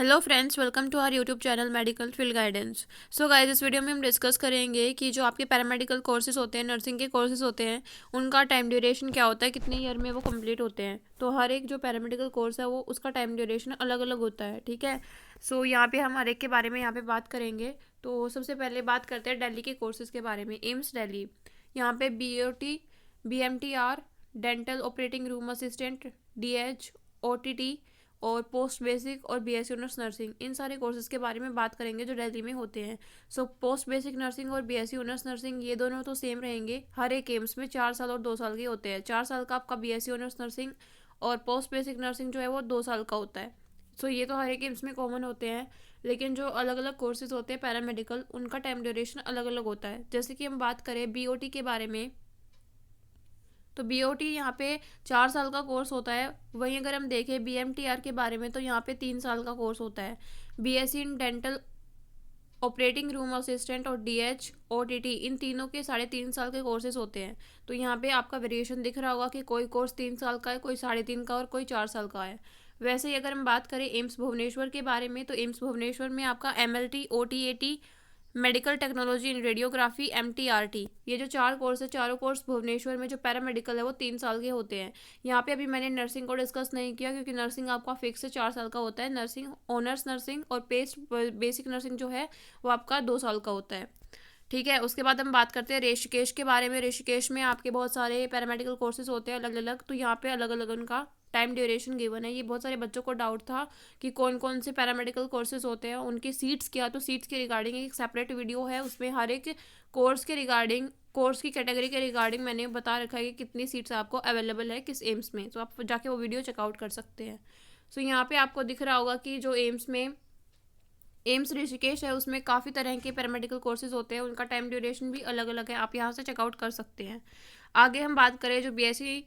Hello friends, welcome to our YouTube channel medical field guidance. So guys, इस video में हम discuss करेंगे कि जो आपके पैरामेडिकल कोर्सेज होते हैं, नर्सिंग के कोर्सेज होते हैं, उनका टाइम ड्यूरेशन क्या होता है, कितने ईयर में वो कंप्लीट होते हैं। तो हर एक जो पैरामेडिकल कोर्स है वो उसका टाइम ड्यूरेशन अलग अलग होता है, ठीक है। सो यहाँ पे हम हर एक के बारे में यहाँ पे बात करेंगे। तो सबसे पहले बात करते हैं दिल्ली के कोर्सेज के बारे में। एम्स दिल्ली, यहाँ पे BOT, BMTR, dental operating room assistant, DH, OTT और पोस्ट बेसिक और BSc ऑनर्स नर्सिंग, इन सारे कोर्सेज के बारे में बात करेंगे जो दिल्ली में होते हैं। सो पोस्ट बेसिक नर्सिंग और BSc ऑनर्स नर्सिंग ये दोनों तो सेम रहेंगे। हर एक एम्स में 4 साल और 2 साल के होते हैं। 4 साल का आपका BSc ऑनर्स नर्सिंग और पोस्ट बेसिक नर्सिंग जो है वो 2 साल का होता है। सो ये तो हर एक एम्स में कॉमन होते हैं। लेकिन जो अलग अलग कोर्सेज होते हैं पैरामेडिकल, उनका टाइम ड्यूरेशन अलग अलग होता है। जैसे कि हम बात करें BOT के बारे में, तो BOT यहाँ पे 4 साल का कोर्स होता है। वहीं अगर हम देखें BMTR के बारे में, तो यहाँ पे 3 साल का कोर्स होता है। BSc in dental operating room assistant और DH OTT, इन तीनों के 3.5 साल के कोर्सेज होते हैं। तो यहाँ पे आपका वेरिएशन दिख रहा होगा कि कोई कोर्स 3 साल का है, कोई 3.5 का और कोई 4 साल का है। वैसे ही अगर हम बात करें एम्स भुवनेश्वर के बारे में, तो एम्स भुवनेश्वर में आपका MLT, OTAT, medical technology in radiography, MTRT, ये जो 4 कोर्स है, चारों कोर्स भुवनेश्वर में जो पैरामेडिकल है वो 3 साल के होते हैं। यहाँ पे अभी मैंने नर्सिंग को डिस्कस नहीं किया क्योंकि नर्सिंग आपका फिक्स है 4 साल का होता है। नर्सिंग, ऑनर्स नर्सिंग और बेसिक नर्सिंग जो है वो आपका 2 साल का होता है, ठीक है। उसके बाद हम बात करते हैं ऋषिकेश के बारे में। ऋषिकेश में आपके बहुत सारे पैरामेडिकल कोर्सेज होते हैं अलग अलग, तो यहाँ पे अलग अलग उनका टाइम ड्यूरेशन गिवन है। ये बहुत सारे बच्चों को डाउट था कि कौन कौन से पैरामेडिकल कोर्सेज होते हैं, उनकी सीट्स क्या। तो सीट्स के रिगार्डिंग एक सेपरेट वीडियो है, उसमें हर एक कोर्स के रिगार्डिंग, कोर्स की कैटेगरी के रिगार्डिंग मैंने बता रखा है कि कितनी सीट्स आपको अवेलेबल है किस एम्स में। तो आप जाके वो वीडियो चेकआउट कर सकते हैं। सो यहाँ पे आपको दिख रहा होगा कि जो एम्स ऋषिकेश है उसमें काफ़ी तरह के पैरामेडिकल कोर्सेज होते हैं, उनका टाइम ड्यूरेशन भी अलग अलग है। आप यहाँ से चेकआउट कर सकते हैं। आगे हम बात करें जो BSc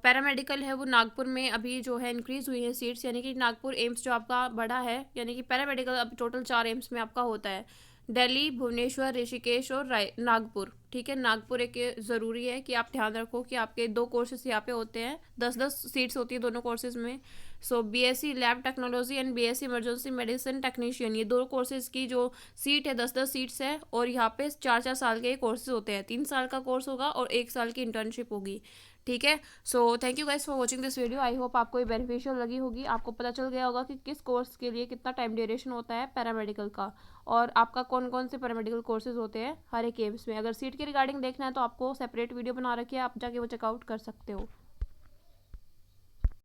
पैरामेडिकल है, वो नागपुर में अभी जो है इंक्रीज़ हुई है सीट्स, यानी कि नागपुर एम्स जो आपका बड़ा है, यानी कि पैरामेडिकल अब टोटल 4 एम्स में आपका होता है। दिल्ली, भुवनेश्वर, ऋषिकेश और नागपुर, ठीक है। नागपुर एक ज़रूरी है कि आप ध्यान रखो कि आपके 2 कोर्सेज यहाँ पे होते हैं, 10-10 सीट्स होती है दोनों कोर्सेज में। सो BSc lab technology and BSc emergency medicine technician, ये 2 कोर्सेज की जो सीट है 10-10 सीट्स है। और यहाँ पे 4-4 साल के कोर्सेज होते हैं। 3 साल का कोर्स होगा और 1 साल की इंटर्नशिप होगी, ठीक है। So thank you guys for watching this video. I hope आपको ये बेनिफिशियल लगी होगी। आपको पता चल गया होगा कि किस कोर्स के लिए कितना टाइम ड्यूरेशन होता है पैरामेडिकल का, और आपका कौन कौन से पैरामेडिकल कोर्सेज होते हैं हर एक एम्स में। अगर सीट के रिगार्डिंग देखना है तो आपको सेपरेट वीडियो बना रखी है, आप जाके वो चेकआउट कर सकते हो।